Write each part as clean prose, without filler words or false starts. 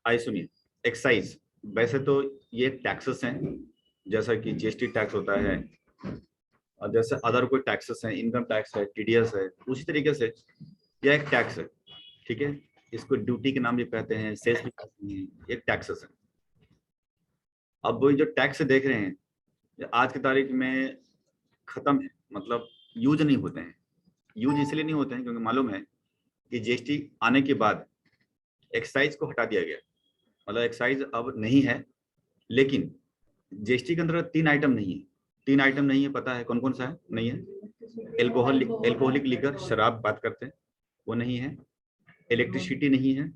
आइए सुनिए, एक्साइज वैसे तो ये टैक्सेस हैं, जैसा कि जीएसटी टैक्स होता है और जैसे अदर कोई टैक्सेस हैं, इनकम टैक्स है, टीडीएस है, उसी तरीके से यह एक टैक्स है। ठीक है, इसको ड्यूटी के नाम भी कहते हैं, सेस भी कहते हैं, एक टैक्सेस है। अब वो जो टैक्स देख रहे हैं ये आज की तारीख में खत्म है, मतलब यूज नहीं होते हैं। यूज इसलिए नहीं होते हैं क्योंकि मालूम है कि जीएसटी आने के बाद एक्साइज को हटा दिया गया, मतलब एक्साइज अब नहीं है। लेकिन जीएसटी के अंदर 3 आइटम नहीं है। 3 आइटम नहीं है, पता है कौन कौन सा है? नहीं है। एल्कोहलिक लिकर, शराब बात करते हैं, वो नहीं है। इलेक्ट्रिसिटी नहीं है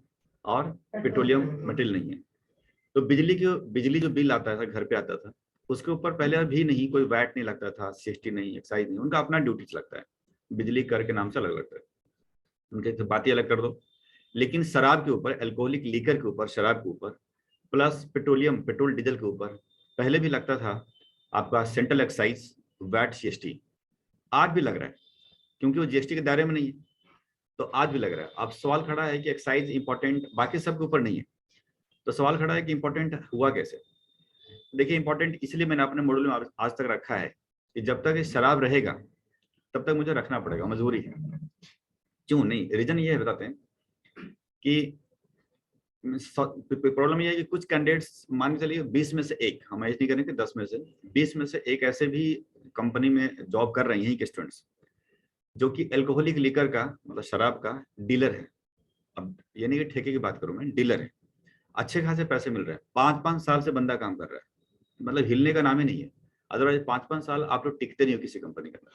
और पेट्रोलियम मटेरियल नहीं है। तो बिजली जो बिल आता था, घर पे आता था, उसके ऊपर पहले भी नहीं कोई वैट नहीं लगता था, सीएसटी नहीं, एक्साइज नहीं, उनका अपना ड्यूटी लगता है। बिजली कर के नाम से अलग लगता है, उनके तो बात ही अलग कर दो। लेकिन शराब के ऊपर, एल्कोहलिक लीकर के ऊपर, शराब के ऊपर, प्लस पेट्रोलियम, पेट्रोल डीजल के ऊपर पहले भी लगता था आपका सेंट्रल एक्साइज, वैट, जीएसटी। आज भी लग रहा है क्योंकि वो जीएसटी के दायरे में नहीं है, तो आज भी लग रहा है। अब सवाल खड़ा है कि एक्साइज इंपॉर्टेंट बाकी सब के ऊपर नहीं है, तो सवाल खड़ा है कि इंपॉर्टेंट हुआ कैसे। देखिए, इंपॉर्टेंट इसलिए मैंने अपने मॉड्यूल में आज तक रखा है कि जब तक ये शराब रहेगा तब तक मुझे रखना पड़ेगा, मजबूरी है। क्यों नहीं, रीजन ये है, बताते हैं कि प्रॉब्लम ये है कि कुछ कैंडिडेट्स, मान के चलिए 20 में से एक, हम ऐसे नहीं करेंगे 10 में से, 20 में से एक ऐसे भी कंपनी में जॉब कर रही हैं कि स्टूडेंट्स जो कि एल्कोहलिक लिकर का, मतलब शराब का डीलर है। अब ये नहीं कि ठेके की बात करूं मैं, डीलर है, अच्छे खासे पैसे मिल रहे हैं, 5-5 साल से बंदा काम कर रहा है, मतलब हिलने का नाम ही नहीं है। अदरवाइज 5-5 साल आप लोग टिकते नहीं हो किसी कंपनी के अंदर,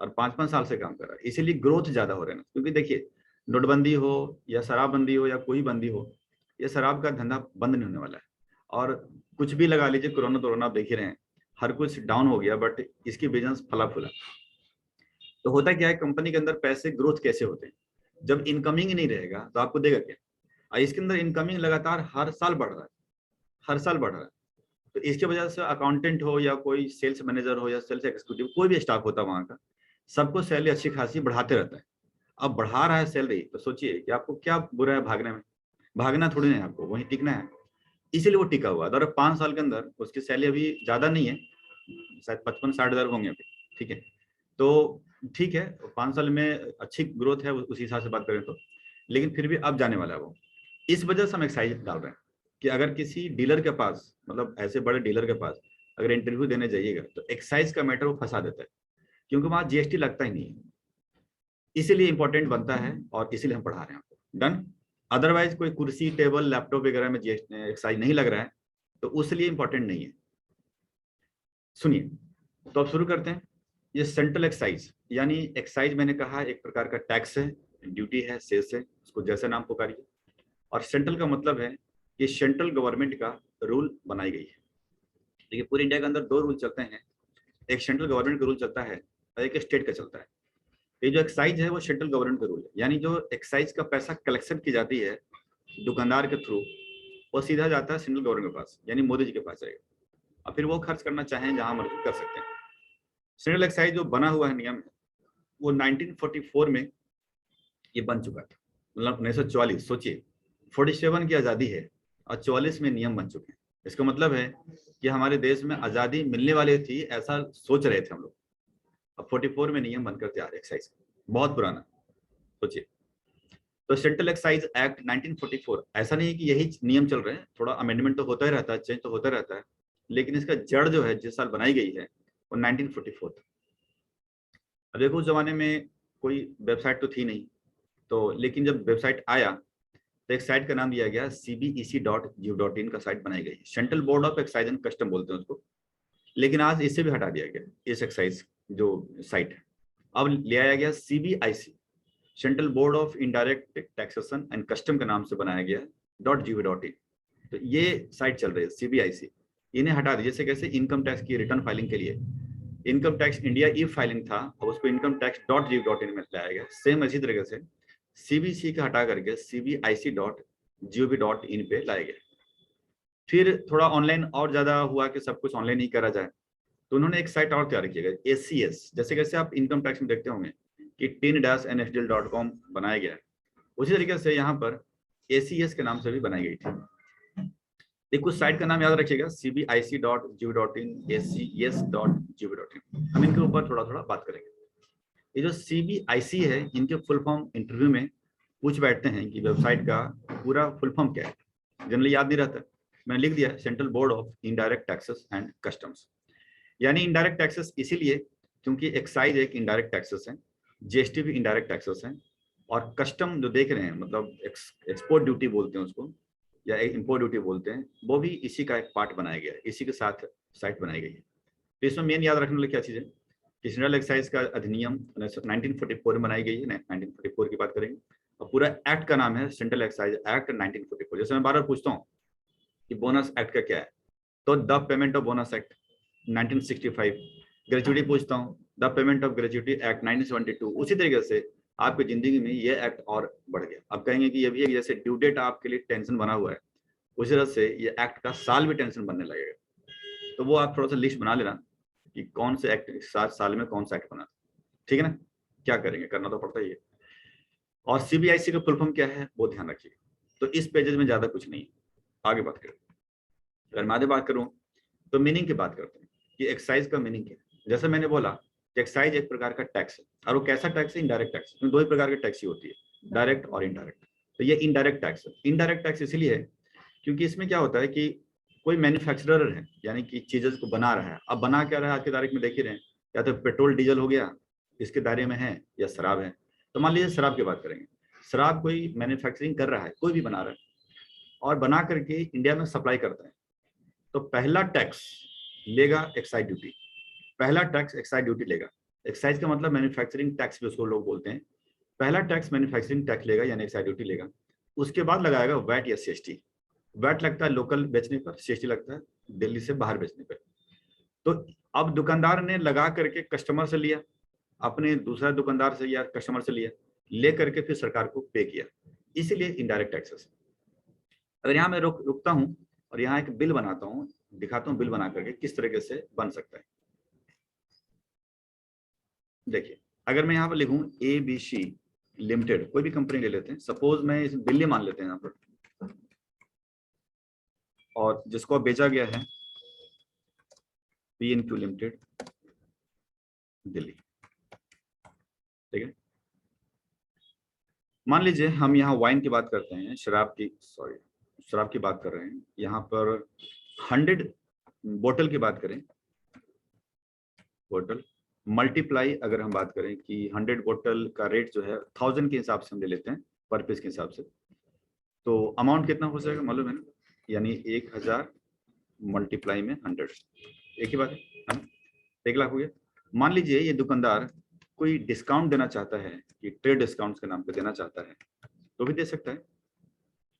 और 5-5 साल से काम कर रहा है, इसीलिए ग्रोथ ज्यादा हो रहे हैं। क्योंकि देखिए, नोटबंदी हो या शराबबंदी हो या कोई बंदी हो, ये शराब का धंधा बंद नहीं होने वाला है। और कुछ भी लगा लीजिए, कोरोना आप देख ही रहे हैं, हर कुछ डाउन हो गया, बट इसकी बिजनेस फला फूला। तो होता क्या है, कंपनी के अंदर पैसे ग्रोथ कैसे होते हैं, जब इनकमिंग ही नहीं रहेगा तो आपको देगा क्या। और इसके अंदर इनकमिंग लगातार हर साल बढ़ रहा है, हर साल बढ़ रहा है। तो इसके वजह से अकाउंटेंट हो या कोई सेल्स मैनेजर हो या सेल्स एग्जीक्यूटिव, कोई भी स्टाफ होता है वहां का, सबको सैलरी अच्छी खासी बढ़ाते रहता है। अब बढ़ा रहा है सैलरी, तो सोचिए कि आपको क्या बुरा है भागने में। भागना थोड़ी नहीं है, आपको वहीं टिकना है, इसीलिए वो टिका हुआ है। अगर 5 साल के अंदर उसकी सैलरी अभी ज्यादा नहीं है, शायद 55-60 हज़ार होंगे अभी, ठीक है। तो ठीक है, 5 साल में अच्छी ग्रोथ है उसी हिसाब से बात करें तो, लेकिन फिर भी अब जाने वाला है वो। इस वजह से हम एक्साइज डाल रहे हैं कि अगर किसी डीलर के पास, मतलब ऐसे बड़े डीलर के पास अगर इंटरव्यू देने जाइएगा तो एक्साइज का मैटर वो फंसा देता है, क्योंकि वहां जीएसटी लगता ही नहीं है। इसीलिए इंपॉर्टेंट बनता है और इसीलिए हम पढ़ा रहे हैं आपको। डन। अदरवाइज कोई कुर्सी, टेबल, लैपटॉप वगैरह में जीएसटी एक्साइज नहीं लग रहा है तो उसलिए इंपॉर्टेंट नहीं है। सुनिए, तो अब शुरू करते हैं। ये सेंट्रल एक्साइज, यानी एक्साइज मैंने कहा एक प्रकार का टैक्स है, ड्यूटी है, सेस है, उसको जैसे नाम पुकारिए। और सेंट्रल का मतलब है कि सेंट्रल गवर्नमेंट का रूल बनाई गई है। देखिए, पूरे इंडिया के अंदर 2 रूल चलते हैं, एक सेंट्रल गवर्नमेंट का रूल चलता है और एक स्टेट का चलता है। ये जो एक्साइज है वो सेंट्रल गवर्नमेंट का रूल है, यानी जो एक्साइज का पैसा कलेक्शन की जाती है दुकानदार के थ्रू, वो सीधा जाता है सेंट्रल गवर्नमेंट के पास, यानी मोदी जी के पास जाएगा, और फिर वो खर्च करना चाहें जहां मर्जी कर सकते हैं। सेंट्रल एक्साइज जो बना हुआ है नियम, वो 1944 में ये बन चुका था, मतलब 1944। सोचिए, 47 की आज़ादी है और 44 में नियम बन चुके हैं। इसका मतलब है कि हमारे देश में आज़ादी मिलने वाली थी, ऐसा सोच रहे थे हम लोग। अब 44 में नियम बनकर तैयार है एक्साइज, बहुत पुराना, सोचिए। तो सेंट्रल एक्साइज एक्ट 1944, ऐसा नहीं है कि यही नियम चल रहे हैं, थोड़ा अमेंडमेंट तो होता ही रहता है, चेंज तो होता रहता है, लेकिन इसका जड़ जो है जिस साल बनाई गई है वो 1944 था। अब देखो, उस जमाने में कोई वेबसाइट तो थी नहीं, तो लेकिन जब वेबसाइट आया तो एक साइट का नाम दिया गया cbec.gov.in का साइट बनाई गई, central board of excise and custom बोलते हैं उसको। लेकिन आज इससे भी हटा दिया गया, इस एक्साइज जो साइट है, अब ले आया गया CBIC, central board of indirect taxation and custom के नाम से बनाया गया .gov.in। तो ये साइट चल रही है CBIC, इन्हें हटा दिया। जैसे कैसे इनकम टैक्स की रिटर्न फाइलिंग के लिए इनकम टैक्स इंडिया ई फाइलिंग था, और उसको इनकम टैक्स .gov.in में लाया गया, सेम इसी तरीके से CBC का हटा करके CBIC.gov.in पे लाया गया। फिर थोड़ा ऑनलाइन और ज्यादा हुआ कि सब कुछ ऑनलाइन ही करा जाए, तो उन्होंने एक साइट और तैयार किया गया, ACS, जैसे कैसे आप इनकम टैक्स में देखते होंगे कि tin-nsdl.com बनाया गया है, उसी तरीके से यहाँ पर ACS के नाम से भी बनाई गई थी। एक कुछ साइट का नाम याद रखिएगा, cbic.gov.in, acs.gov.in। हम इनके ऊपर थोड़ा थोड़ा बात करेंगे। ये जो CBIC है, इनके फुल फॉर्म इंटरव्यू में पूछ बैठते हैं कि वेबसाइट का पूरा फुल फॉर्म क्या है। जनरली याद नहीं रहता, मैंने लिख दिया central board of indirect taxes and customs. यानी इनडायरेक्ट टैक्सेस इसीलिए क्योंकि एक्साइज एक इनडायरेक्ट टैक्सेस है, GST भी इनडायरेक्ट टैक्सेस है, और कस्टम जो देख रहे हैं मतलब एक्सपोर्ट ड्यूटी बोलते हैं उसको, या इम्पोर्ट ड्यूटी बोलते हैं, वो भी इसी का एक पार्ट बनाया गया है, इसी के साथ साइट बनाई गई है। तो इसमें मेन याद रखने वाली क्या चीज़ है कि जनरल एक्साइज का अधिनियम 1944 में बनाई गई है, 1944 की बात करेंगे, और पूरा एक्ट का नाम है सेंट्रल एक्साइज एक्ट 1944। जैसे मैं बार बार पूछता हूँ कि बोनस एक्ट का क्या है, तो the payment of bonus act 1965। Gratuity पूछता हूँ, the payment of gratuity act 1972। उसी तरीके से आपकी जिंदगी में ये एक्ट और बढ़ गया। अब कहेंगे कि ये भी एक जैसे ड्यू डेट आपके लिए टेंशन बना हुआ है, उसी तरह से ये एक्ट का साल भी टेंशन बनने लगेगा। तो वो आप थोड़ा सा लिस्ट बना लेना कि कौन से एक्ट 7 साल में कौन सा एक्ट बना, ठीक है ना। क्या करेंगे, करना तो पड़ता ही है। और CBIC का फुल फॉर्म क्या है वो ध्यान रखिएगा। तो इस पेजेस में ज्यादा कुछ नहीं है, आगे बात करें। अगर मैं आगे बात करूं तो मीनिंग की बात करते हैं कि एक्साइज का मीनिंग क्या है। जैसे मैंने बोला कि एक्साइज एक प्रकार का टैक्स है, और वो कैसा टैक्स है, इनडायरेक्ट टैक्स। दो ही प्रकार के टैक्स ही होती है, डायरेक्ट और इनडायरेक्ट। तो ये इनडायरेक्ट टैक्स है। इनडायरेक्ट टैक्स इसलिए है क्योंकि इसमें क्या होता है कि कोई मैन्युफैक्चरर है, यानी कि चीजें को बना रहा है। अब बना क्या रहा है आज की तारीख में देख ही रहे हैं, या तो पेट्रोल डीजल हो गया इसके दायरे में है, या शराब है। तो मान लीजिए शराब की बात करेंगे, शराब कोई मैन्युफैक्चरिंग कर रहा है, कोई भी बना रहा है और बना करके इंडिया में सप्लाई करता है, तो पहला टैक्स लेगा एक्साइज ड्यूटी। पहला टैक्स एक्साइज ड्यूटी लेगा। एक्साइज का मतलब मैन्युफैक्चरिंग टैक्स भी उसको लोग बोलते हैं। पहला टैक्स मैन्युफैक्चरिंग टैक्स लेगा, यानी एक्साइज ड्यूटी लेगा। उसके बाद लगाएगा वैट या CST। वैट लगता है लोकल बेचने पर, CST लगता है दिल्ली से बाहर बेचने पर। तो अब दुकानदार ने लगा करके कस्टमर से लिया, अपने दूसरा दुकानदार से या कस्टमर से लिया, ले करके फिर सरकार को पे किया, इसीलिए इनडायरेक्ट टैक्सेस। अगर यहाँ मैं रुकता हूँ और यहाँ एक बिल बनाता हूँ, दिखाता हूँ बिल बना करके किस तरीके से बन सकता है। देखिए, अगर मैं यहाँ पर लिखूं ABC लिमिटेड, कोई भी कंपनी ले लेते हैं, सपोज मैं इस दिल्ली मान लेते हैं यहाँ पर, और जिसको बेचा गया है PNQ लिमिटेड दिल्ली, ठीक है। मान लीजिए हम यहाँ वाइन की बात करते हैं, शराब की बात कर रहे हैं। यहाँ पर 100 बोतल की बात करें, बोतल मल्टीप्लाई अगर हम बात करें कि 100 बोतल का रेट जो है 1000 के हिसाब से हम ले लेते हैं, पर पीस के हिसाब से, तो अमाउंट कितना हो जाएगा मालूम है ना, यानी 1000 मल्टीप्लाई में 100, एक ही बात है ना, 1 लाख हो गया। मान लीजिए ये दुकानदार कोई डिस्काउंट देना चाहता है, कि ट्रेड डिस्काउंट के नाम पे देना चाहता है, तो भी दे सकता है।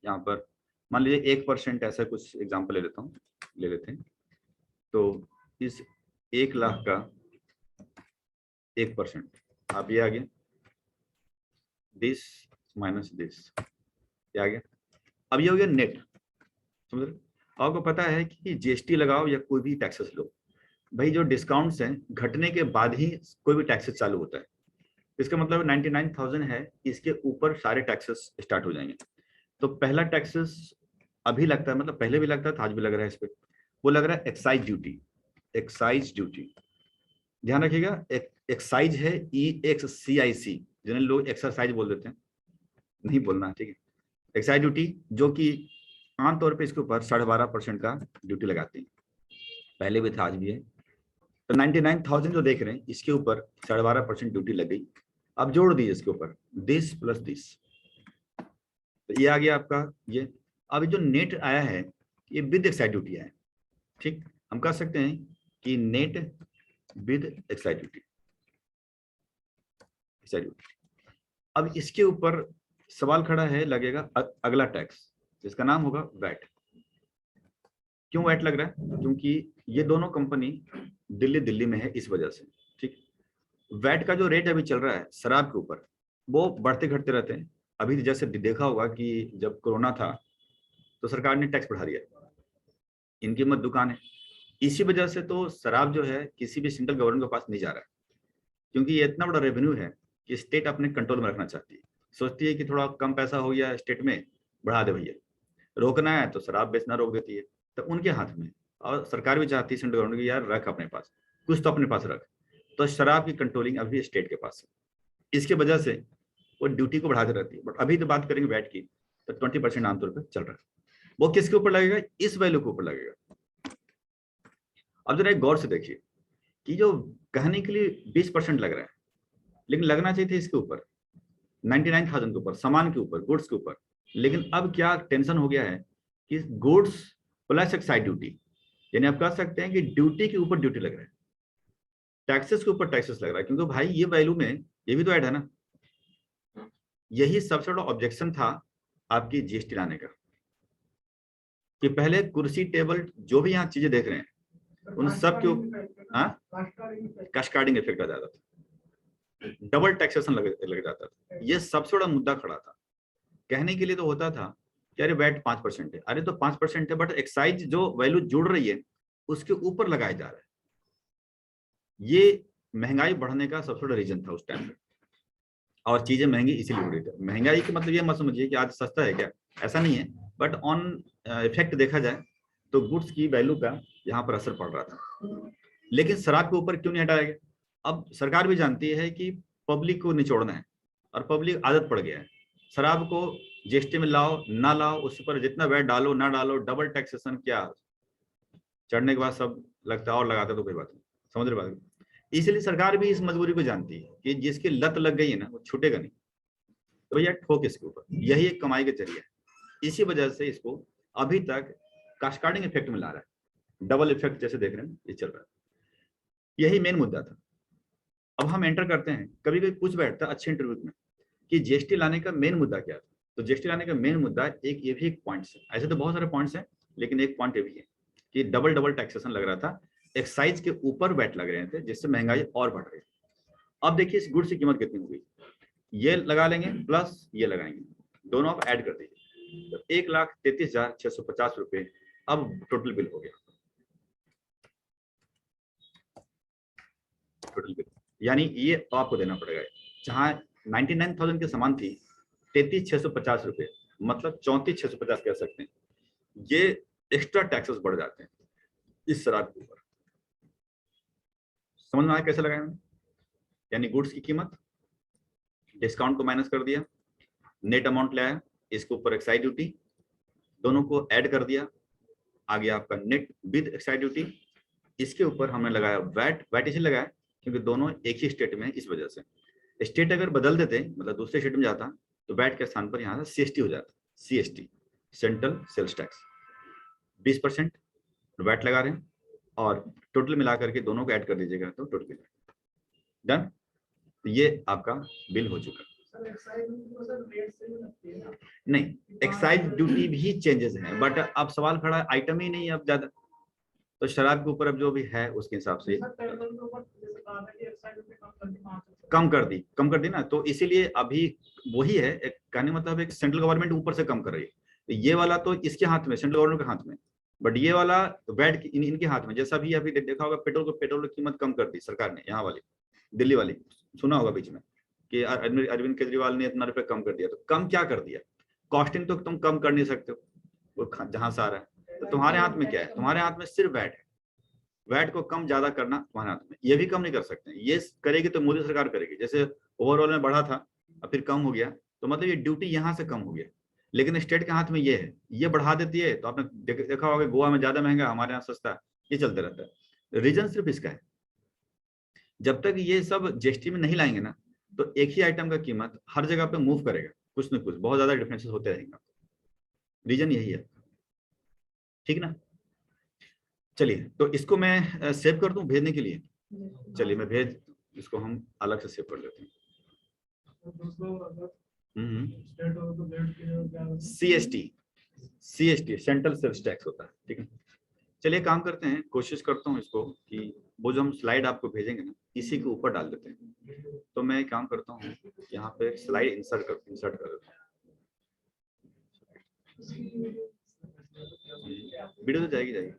यहाँ पर मान लीजिए 1% ऐसा कुछ एग्जाम्पल ले लेते हैं। तो इस 1 लाख का 1%, आप ये आ गया दिस माइनस दिस, ये आ गया। अब ये हो गया नेट, समझ रहे। आपको पता है कि GST लगाओ या कोई भी टैक्सेस लो, भाई जो डिस्काउंट्स हैं घटने के बाद ही कोई भी टैक्सेस चालू होता है। इसका मतलब 99,000 है, इसके ऊपर सारे टैक्सेस स्टार्ट हो जाएंगे। तो पहला टैक्सेस अभी लगता है, मतलब पहले भी लगता था, आज भी लग रहा है इस पे, वो लग रहा है एक्साइज ड्यूटी। एक्साइज ड्यूटी ध्यान रखिएगा, एक्साइज है EXCIC, जिन्हें लोग एक्सरसाइज बोल देते हैं, नहीं बोलना, ठीक है। एक्साइज ड्यूटी जो कि आमतौर पे इसके ऊपर 12.5% का ड्यूटी लगाते हैं, पहले भी था आज भी है। तो 99,000 जो देख रहे हैं इसके ऊपर 12.5% ड्यूटी लग गई। अब जोड़ दीजिए इसके ऊपर दिस प्लस दिस, तो ये आ गया आपका ये। अब जो नेट आया है ये विद एक्साइज ड्यूटी आया है, ठीक। हम कह सकते हैं कि नेट विद एक्साइज ड्यूटी। अब इसके ऊपर सवाल खड़ा है, लगेगा अगला टैक्स जिसका नाम होगा वैट। क्यों वैट लग रहा है, क्योंकि ये दोनों कंपनी दिल्ली में है, इस वजह से, ठीक। वैट का जो रेट अभी चल रहा है शराब के ऊपर, वो बढ़ते घटते रहते हैं। अभी जैसे देखा होगा कि जब कोरोना था तो सरकार ने टैक्स बढ़ा दिया, इनकी मत दुकान है, इसी वजह से तो शराब जो है किसी भी सेंट्रल गवर्नमेंट के पास नहीं जा रहा है, क्योंकि ये इतना बड़ा रेवेन्यू है कि स्टेट अपने कंट्रोल में रखना चाहती है। सोचती है कि थोड़ा कम पैसा हो गया स्टेट में बढ़ा दे भैया, रोकना है तो शराब बेचना रोक देती है, तो उनके हाथ में। और सरकार भी चाहती है सेंट्रल गवर्नमेंट की, यार रख अपने पास, कुछ तो अपने पास रख। तो शराब की कंट्रोलिंग अभी स्टेट के पास है, इसके वजह से वो ड्यूटी को बढ़ाते रहती है। बट अभी तो बात करेंगे वैट की, तो 20% आमतौर पर चल रहा है। वो किसके ऊपर लगेगा? इस वैल्यू के ऊपर लगेगा। अब जरा एक गौर से देखिए कि जो कहने के लिए 20% लग रहा है, लेकिन लगना चाहिए था इसके ऊपर 99,000 के ऊपर, सामान के ऊपर, गुड्स के ऊपर। लेकिन अब क्या टेंशन हो गया है कि गुड्स प्लस एक्साइज ड्यूटी, यानी आप कह सकते हैं कि ड्यूटी के ऊपर ड्यूटी लग रहा है, टैक्सेस के ऊपर टैक्सेस लग रहा है। क्योंकि भाई ये वैल्यू में ये भी तो ऐड है ना। यही सबसे बड़ा ऑब्जेक्शन था आपकी जीएसटी लाने का, कि पहले कुर्सी टेबल जो भी यहाँ चीजें देख रहे हैं उन सब के ऊपर कास्केडिंग इफेक्ट आ जाता था, डबल टैक्सेशन लग जाता था। ये सबसे बड़ा मुद्दा खड़ा था। कहने के लिए तो होता था कि अरे वैट 5% है, अरे तो 5% है, बट एक्साइज जो वैल्यू जुड़ रही है उसके ऊपर लगाया जा रहा है। ये महंगाई बढ़ने का सबसे बड़ा रीजन था उस टाइम पे। और चीजें महंगी इसीलिए हो रही थी। महंगाई का मतलब ये मत समझिए कि आज सस्ता है क्या, ऐसा नहीं है। बट ऑन इफेक्ट देखा जाए तो गुड्स की वैल्यू का यहाँ पर असर पड़ रहा था। लेकिन शराब के ऊपर क्यों नहीं हटाया गया? अब सरकार भी जानती है कि पब्लिक को निचोड़ना है, और पब्लिक आदत पड़ गया है शराब को जीएसटी में लाओ ना लाओ, उस पर जितना वैट डालो ना डालो, डबल टैक्सेशन क्या, चढ़ने के बाद सब लगता है और लगाता तो कोई बात नहीं, समझ रहे बात। इसलिए सरकार भी इस मजबूरी को जानती है कि जिसकी लत लग गई है ना वो छूटेगा नहीं, तो भैया ठोक इसके ऊपर, यही एक कमाई का जरिया है। इसी वजह से इसको अभी तक कास्केडिंग इफेक्ट में ला रहा है, डबल इफेक्ट जैसे देख रहे हैं ये चल रहा है। यही मेन मुद्दा था। अब हम एंटर करते हैं, कभी कभी पूछ बैठता अच्छे इंटरव्यू में कि जीएसटी लाने का मेन मुद्दा क्या था। तो जीएसटी लाने का मेन मुद्दा एक ये भी एक पॉइंट है, ऐसे तो बहुत सारे पॉइंट्स हैं लेकिन एक पॉइंट ये भी है कि डबल डबल टैक्सेशन लग रहा था, एक्साइज के ऊपर वैट लग रहे थे, जिससे महंगाई और बढ़ रही है। अब देखिए इस गुड्स की कीमत कितनी हो गई, ये लगा लेंगे प्लस ये लगाएंगे, दोनों आप ऐड कर दीजिए, तो 1,33,650 रुपए अब टोटल बिल हो गया। टोटल बिल यानी ये तो आपको देना पड़ेगा, जहां 99,000 की सामान थी 33,650 रुपए, मतलब 34,650 कह सकते हैं। ये एक्स्ट्रा टैक्सेस बढ़ जाते हैं इस शराब के ऊपर। समझ में आया कैसे लगाया मैंने? यानी गुड्स की कीमत, डिस्काउंट को माइनस कर दिया, नेट अमाउंट लाया, इसके ऊपर एक्साइज ड्यूटी, दोनों को ऐड कर दिया, आ गया आपका नेट विद एक्साइज ड्यूटी। इसके ऊपर हमने लगाया वैट। वैट इसलिए लगाया क्योंकि दोनों एक ही स्टेट में है, इस वजह से। स्टेट अगर बदल देते, मतलब दूसरे स्टेट में जाता, तो वैट के स्थान पर यहाँ से सीएसटी हो जाता। CST, central sales tax, 20% VAT लगा रहे हैं, और टोटल मिला करके दोनों को ऐड कर दीजिएगा तो टोटल डन। तो ये आपका बिल हो चुका। नहीं, एक्साइज ड्यूटी भी चेंजेस है, बट अब सवाल खड़ा है आइटम ही नहीं है अब ज्यादा, तो शराब के ऊपर अब जो भी है उसके हिसाब से कम कर दी ना, तो इसीलिए अभी वही है कहने मतलब एक सेंट्रल गवर्नमेंट ऊपर से कम कर रही है। तो ये वाला तो इसके हाथ में, सेंट्रल गवर्नमेंट के हाथ में, बट ये वाला वैट इनके हाथ में। जैसा भी अभी देखा होगा पेट्रोल की कीमत कम कर दी सरकार ने, यहाँ वाली दिल्ली वाली, सुना होगा बीच में कि अरविंद केजरीवाल ने इतना रुपए कम कर दिया। तो कम क्या कर दिया? कॉस्टिंग तो तुम कम कर नहीं सकते हो, वो जहां से आ रहा है। तो तुम्हारे हाथ में क्या है? तुम्हारे हाथ में सिर्फ वैट है। वैट को कम ज्यादा करना तुम्हारे हाथ में, ये भी कम नहीं कर सकते। ये करेगी तो मोदी सरकार करेगी, जैसे ओवरऑल में बढ़ा था और फिर कम हो गया, तो मतलब ये ड्यूटी यहाँ से कम हो गया। लेकिन स्टेट के हाथ में ये है, ये बढ़ा देती है तो आपने देखा होगा गोवा में ज्यादा महंगा, हमारे यहाँ सस्ता, ये चलते रहता है। रीजन सिर्फ इसका है, जब तक ये सब जीएसटी में नहीं लाएंगे ना, तो एक ही आइटम का कीमत हर जगह पे मूव करेगा, कुछ न कुछ बहुत ज्यादा डिफरेंसेस होते रहेंगे। रीजन यही है, ठीक ना। चलिए तो इसको मैं सेव कर दूं भेजने के लिए। चलिए मैं भेज, इसको हम अलग से सेव कर लेते हैं। CST, CST central sales tax होता है, ठीक है। चलिए काम करते हैं, कोशिश करता हूँ इसको कि वो जो हम स्लाइड आपको भेजेंगे ना इसी के वीडियो डाल देते हैं। तो मैं काम करता हूँ यहाँ पे स्लाइड इंसर्ट कर देता हूँ। वीडियो तो जाएगी।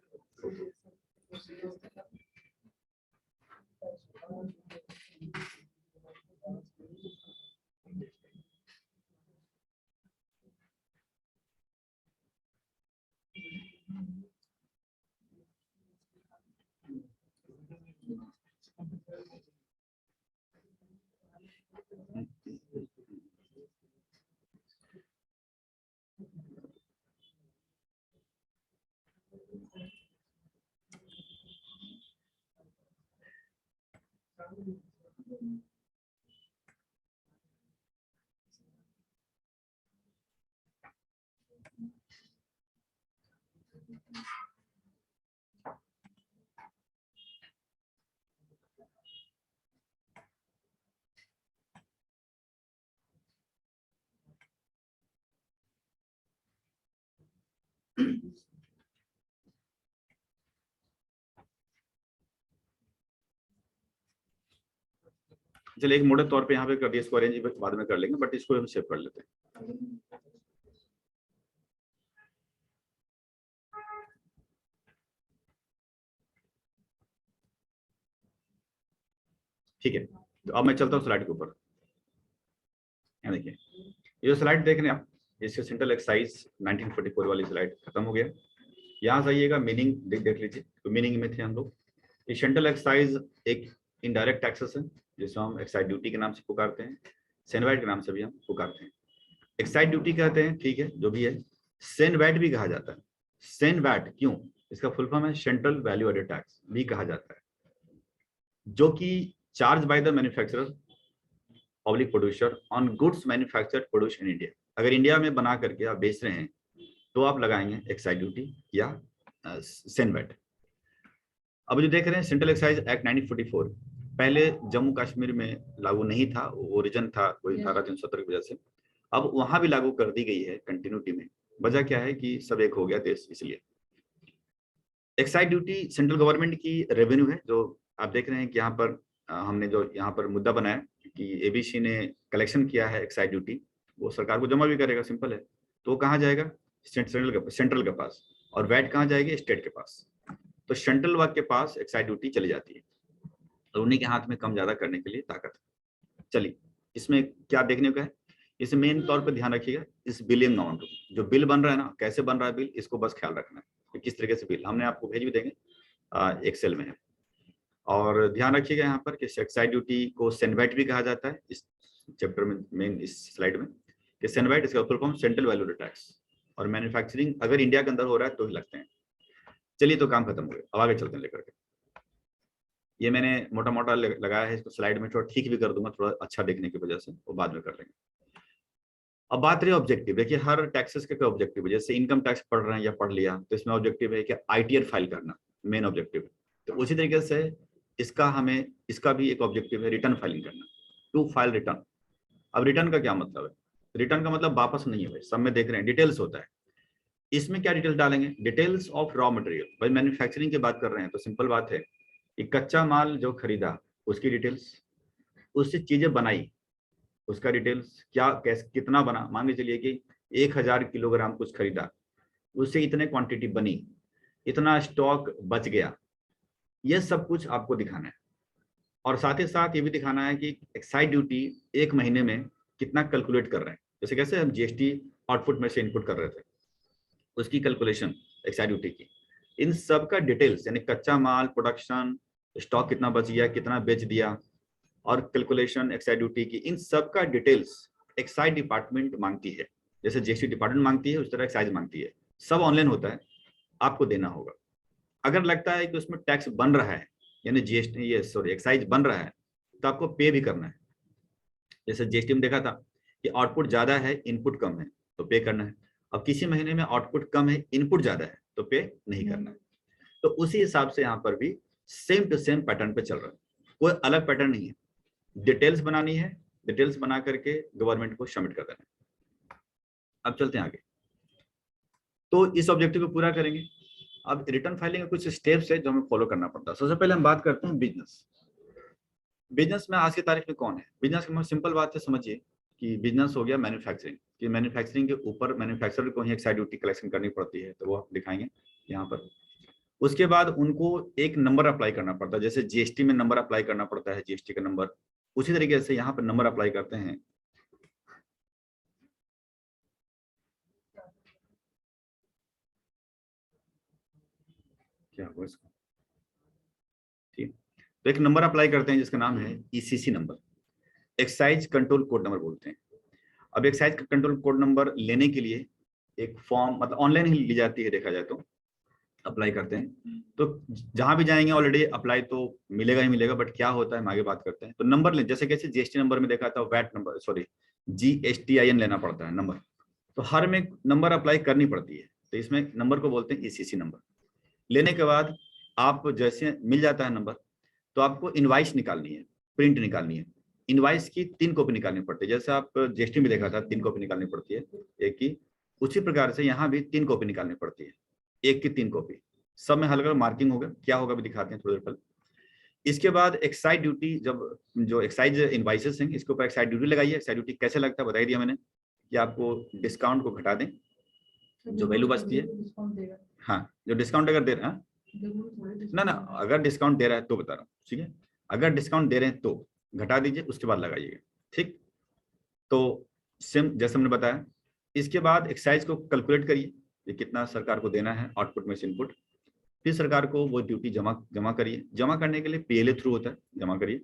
चलिए एक मोटे तौर पे यहाँ पे कर दिया, इसको अरेंज बाद में कर लेंगे, बट इसको हम सेव कर लेते हैं। ठीक है, तो अब मैं चलता हूँ स्लाइड के ऊपर। यहाँ देखिए, ये जो स्लाइड देख रहे हैं आप, इसके सेंट्रल एक्सरसाइज 1944 वाली स्लाइड खत्म हो गया। यहाँ जाइएगा, मीनिंग देख लीजिए। तो मीनिंग में थे हम लोग। ये सेंट्रल एक्सरसाइज एक इनडायरेक्ट टैक्सेस है, जिसको हम एक्साइज ड्यूटी के नाम से पुकारते हैं, सेनवैट के नाम से भी हम पुकारते हैं। एक्साइज ड्यूटी कहते हैं, ठीक है, जो भी है। सेनवैट भी कहा जाता है। सेनवैट क्यों? इसका फुल फॉर्म है सेंट्रल वैल्यू एडेड टैक्स भी कहा जाता है, जो कि charge by the manufacturer public producer on goods manufactured produce in India. अगर इंडिया में बना करके आप बेच रहे हैं तो आप लगाएंगे एक्साइज ड्यूटी या सेनवैट। अब जो देख रहे हैं सेंट्रल एक्साइज एक्ट 1944, पहले जम्मू कश्मीर में लागू नहीं था, ओरिजिन था कोई धारा 370 की वजह से। अब वहां भी लागू कर दी गई है कंटिन्यूटी में। वजह क्या है कि सब एक हो गया देश, इसलिए। एक्साइज ड्यूटी सेंट्रल गवर्नमेंट की रेवेन्यू है, जो आप देख रहे हैं कि यहाँ पर हमने जो यहाँ पर मुद्दा बनाया कि एबीसी ने कलेक्शन किया है एक्साइज ड्यूटी, वो सरकार को जमा भी करेगा, सिंपल है। तो वो कहाँ जाएगा? सेंट्रल के पास। और वैट कहाँ जाएगी? स्टेट के पास। तो सेंट्रल वर्ग के पास एक्साइज ड्यूटी चली जाती है, और उन्हीं के हाथ में कम ज्यादा करने के लिए ताकत है। चलिए, इसमें क्या देखने का है, इसे मेन तौर पर ध्यान रखिएगा। इस बिलिंग अमाउंट जो बिल बन रहा है ना, कैसे बन रहा है बिल, इसको बस ख्याल रखना है कि किस तरीके से बिल हमने आपको भेज भी देंगे, एक्सेल में है। और ध्यान रखिएगा यहाँ पर कि एक्साइज ड्यूटी को सेनवैट भी कहा जाता है, इस चैप्टर में, मेन इस स्लाइड में, कि सेनवैट इसका full form central value added tax. और मैन्युफैक्चरिंग अगर इंडिया के अंदर हो रहा है तो ही लगते हैं। चलिए, तो काम खत्म हो गया, अब आगे चलते हैं लेकर के। ये मैंने मोटा मोटा लगाया है, इसको स्लाइड में थोड़ा ठीक भी कर दूंगा, थोड़ा अच्छा देखने की वजह से, वो बाद में कर लेंगे। अब बात रही ऑब्जेक्टिव। देखिए, हर टैक्सेस के ऑब्जेक्टिव है। जैसे इनकम टैक्स पढ़ रहे हैं या पढ़ लिया, तो इसमें ऑब्जेक्टिव है कि आईटीआर फाइल करना, मेन ऑब्जेक्टिव है। तो उसी तरीके से इसका भी एक ऑब्जेक्टिव है, रिटर्न फाइलिंग करना, टू फाइल रिटर्न। अब रिटर्न का क्या मतलब है? रिटर्न का मतलब वापस नहीं है भाई, सब में देख रहे हैं डिटेल्स होता है। इसमें क्या डिटेल्स डालेंगे? Details of raw material. भाई मैन्युफैक्चरिंग की बात कर रहे हैं तो सिंपल बात है कि कच्चा माल जो खरीदा उसकी डिटेल्स, उससे चीजें बनाई उसका डिटेल्स, क्या कैसे कितना बना। मान के चलिए कि 1000 किलोग्राम कुछ खरीदा, उससे इतने क्वांटिटी बनी, इतना स्टॉक बच गया, ये सब कुछ आपको दिखाना है। और साथ ही साथ ये भी दिखाना है कि एक्साइज ड्यूटी एक महीने में कितना कैलकुलेट कर रहे हैं। जैसे कैसे हम जीएसटी आउटपुट में से इनपुट कर रहे थे, उसकी कैलकुलेशन एक्साइज ड्यूटी की, इन सब का डिटेल्स, यानी कच्चा माल, प्रोडक्शन, स्टॉक कितना बच गया, कितना बेच दिया, और कैलकुलेशन एक्साइज ड्यूटी की, इन सब का डिटेल्स एक्साइज डिपार्टमेंट मांगती है। जैसे जीएसटी डिपार्टमेंट मांगती है, उस तरह एक्साइज मांगती है। सब ऑनलाइन होता है, आपको देना होगा। अगर लगता है कि उसमें टैक्स बन रहा है, यानी जीएसटी, ये सॉरी एक्साइज बन रहा है, तो आपको पे भी करना है। जैसे जीएसटी में देखा था कि आउटपुट ज्यादा है, इनपुट कम है, तो पे करना है। अब किसी महीने में आउटपुट कम है, इनपुट ज्यादा है, तो पे नहीं करना है। तो उसी हिसाब से यहाँ पर भी सेम टू सेम पैटर्न पे चल रहा है, कोई अलग पैटर्न नहीं है। डिटेल्स बनानी है, डिटेल्स बना करके गवर्नमेंट को सबमिट कर देना है। अब चलते हैं आगे। तो इस ऑब्जेक्टिव को पूरा करेंगे। अब रिटर्न फाइलिंग में कुछ स्टेप्स है जो हमें फॉलो करना पड़ता है। सबसे पहले हम बात करते हैं बिजनेस। बिजनेस में आज की तारीख में कौन है? बिजनेस में सिंपल बात है, समझिए कि बिजनेस हो गया मैन्युफैक्चरिंग, कि मैन्युफैक्चरिंग के ऊपर मैन्युफैक्चरर को ही एक्साइज ड्यूटी कलेक्शन करनी पड़ती है, तो वो दिखाएंगे यहाँ पर। उसके बाद उनको एक नंबर अप्लाई करना पड़ता है, जैसे जीएसटी में नंबर अप्लाई करना पड़ता है, जीएसटी का नंबर, उसी तरीके से यहाँ पर नंबर अप्लाई करते हैं। क्या हुआ इसको? ठीक, तो एक नंबर अप्लाई करते हैं जिसका नाम है ECC number. Excise control code number बोलते हैं। अब एक्साइज कंट्रोल कोड नंबर लेने के लिए एक फॉर्म, मतलब ऑनलाइन ही ली जाती है, देखा जाए तो अप्लाई करते हैं तो जहां भी जाएंगे ऑलरेडी अप्लाई तो मिलेगा ही मिलेगा, बट क्या होता है हम आगे बात करते हैं। तो नंबर लें, जैसे कैसे जीएसटी नंबर में देखा था, वैट नंबर, सॉरी GSTIN लेना पड़ता है नंबर, तो हर में नंबर अप्लाई करनी पड़ती है। तो इसमें नंबर को बोलते हैं ECC नंबर। लेने के बाद आप जैसे मिल जाता है नंबर, तो आपको इनवाइस निकालनी है, प्रिंट निकालनी है। इनवाइस की 3 कॉपी निकालनी पड़ती है, जैसे आप जीएसटी में देखा था 3 कॉपी निकालनी पड़ती है एक की, उसी प्रकार से यहाँ भी 3 कॉपी निकालनी पड़ती है, एक की 3 कॉपी। सब में हल्का मार्किंग होगा, क्या होगा भी दिखाते हैं थोड़ी देर पहले। इसके बाद एक्साइज ड्यूटी, जब जो एक्साइज इनवाइसेस हैं इसके ऊपर एक्साइज ड्यूटी लगाइए। एक्साइज ड्यूटी कैसे लगता है बता दिया मैंने, कि आपको डिस्काउंट को घटा दें, जो वैल्यू बचती है। हाँ, जो डिस्काउंट अगर दे रहे हैं, ना अगर डिस्काउंट दे रहा है तो बता रहा हूँ, ठीक है। अगर डिस्काउंट दे रहे हैं तो घटा दीजिए, उसके बाद लगाइएगा, ठीक। तो सेम जैसे हमने बताया। इसके बाद एक्साइज को कैलकुलेट करिए, ये कितना सरकार को देना है आउटपुट में से इनपुट। फिर सरकार को वो ड्यूटी जमा करिए। जमा करने के लिए PLA थ्रू होता है, जमा करिए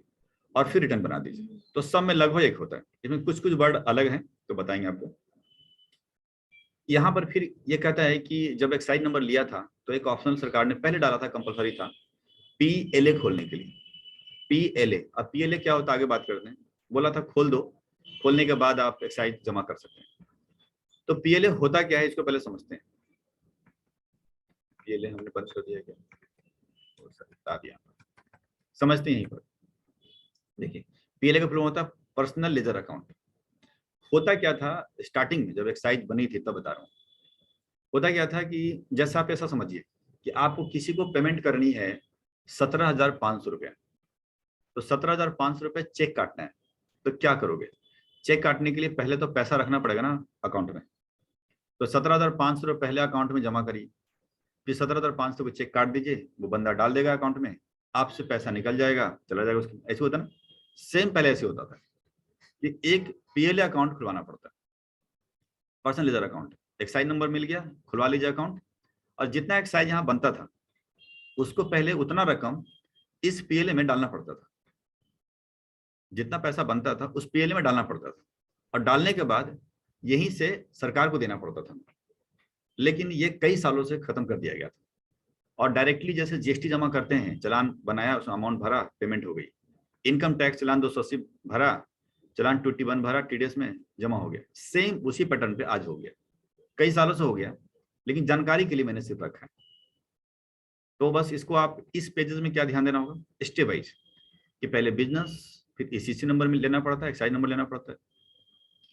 और फिर रिटर्न बना दीजिए। तो सब में लगभग एक होता है, इसमें कुछ कुछ वर्ड अलग हैं तो बताएंगे आपको। यहाँ पर फिर ये कहता है कि जब एक्साइज नंबर लिया था तो एक ऑप्शनल सरकार ने पहले डाला था, कंपलसरी था, PLA खोलने के लिए। PLA, अब PLA क्या होता है आगे बात करते हैं। बोला था खोल दो, खोलने के बाद आप एक्साइज जमा कर सकते हैं। तो PLA होता क्या है इसको पहले समझते हैं। PLA हमने बंद कर दिया क्या, बता दिया, समझते हैं यहीं पर। देखिए PLA का फुल होता है पर्सनल लेजर अकाउंट। होता क्या था स्टार्टिंग में जब एक्साइज बनी थी तब बता रहा हूँ। होता क्या था कि जैसा आप ऐसा समझिए कि आपको किसी को पेमेंट करनी है 17,500 रुपया, तो 17,500 रुपये चेक काटना है। तो क्या करोगे, चेक काटने के लिए पहले तो पैसा रखना पड़ेगा ना अकाउंट में। तो 17,500 रुपये पहले अकाउंट में जमा करिए, फिर 17,500 को चेक काट दीजिए, वो बंदा डाल देगा अकाउंट में, आपसे पैसा निकल जाएगा, चला जाएगा उसकी। ऐसे होता ना, सेम पहले ऐसे होता था कि एक PLA अकाउंट खुलवाना पड़ता है, personal ledger account. Excise number मिल गया, खुलवा लीजिए अकाउंट, और जितना एक्साइज यहाँ बनता था उसको पहले उतना रकम इस PLA में डालना पड़ता था। जितना पैसा बनता था उस PLA में डालना पड़ता था, और डालने के बाद यहीं से सरकार को देना पड़ता था। लेकिन ये कई सालों से खत्म कर दिया गया था, और डायरेक्टली जैसे GST जमा करते हैं, चालान बनाया, उसमें अमाउंट भरा, पेमेंट हो गई। इनकम टैक्स चालान 280 भरा, चालान 21 भरा, TDS में जमा हो गया। सेम उसी पैटर्न पे आज हो गया, कई सालों से हो गया, लेकिन जानकारी के लिए मैंने सिर्फ रखा है। तो बस इसको आप इस पेजेस में क्या ध्यान देना होगा, स्टेप वाइज, कि पहले बिजनेस, फिर ECC नंबर में लेना पड़ता है, एक्साइज नंबर लेना पड़ता है,